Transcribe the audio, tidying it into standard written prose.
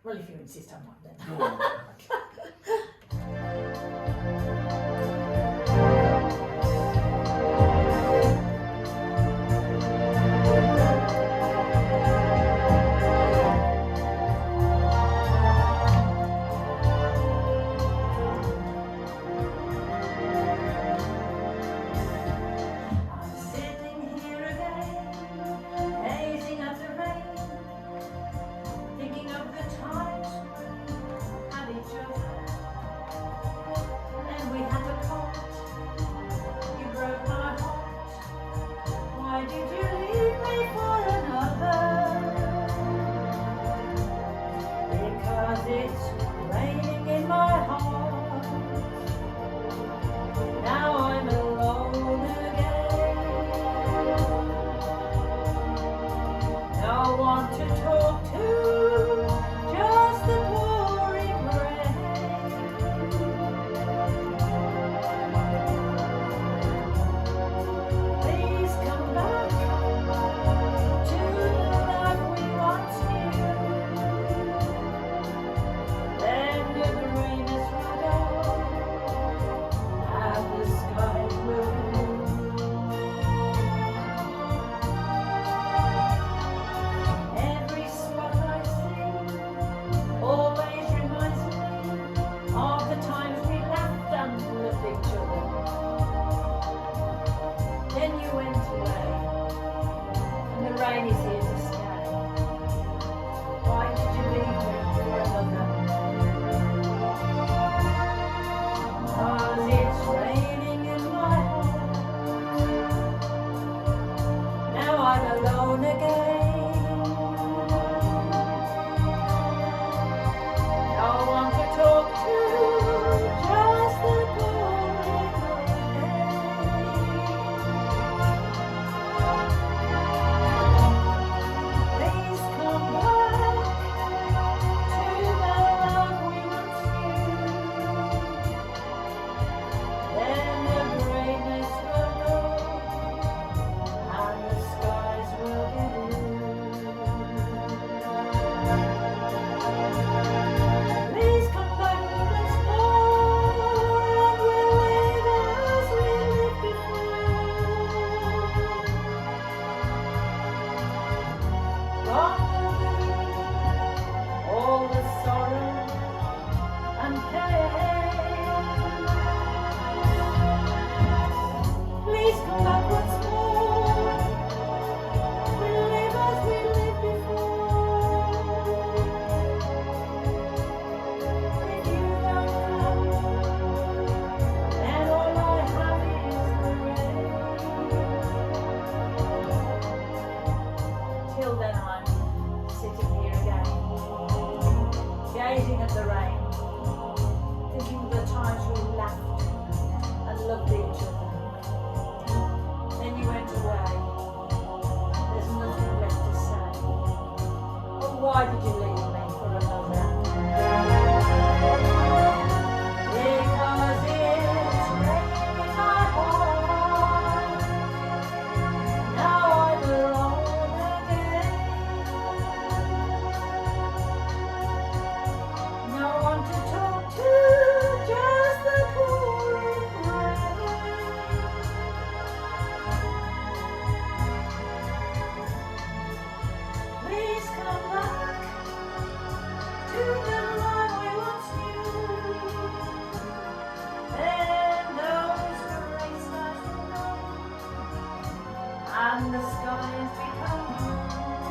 Well, if you insist on one, then. Oh, I'm sitting here again, gazing at the rain, thinking of the times we had each other. And we had a part, you broke my heart. Why did you leave me for another? Because it's raining in my heart. Now I'm alone again. No one to talk to, just the pouring rain. Please come back to the life we once knew. Then the greenness will go, and the sky will be blue. Every spot I see always reminds me of the times we laughed and loved each other. Then you went away, and the rain is here to stay. Why did you leave me for another? 'Cause it's raining in my heart. Now I'm alone again. No one to talk to, just the pouring rain. Please come back to the love we once knew. Then the greyness will go, and the skies will be blue. Please come back once more, and we'll live as we lived before. Gone will be all the sorrow and pain. Please come back once more. We'll live as we lived before. If you don't come, then all I have is the rain. Till then I'm sitting here again, gazing at the rain, thinking of the times we laughed and loved each other. Then you went away. There's nothing left to say. But why did you leave me for another? Because it's raining in my heart. Now I'm alone again. No one to talk to, just the pouring rain. Please come back to the life we once knew. Then those grey skies will go, and the skies become blue.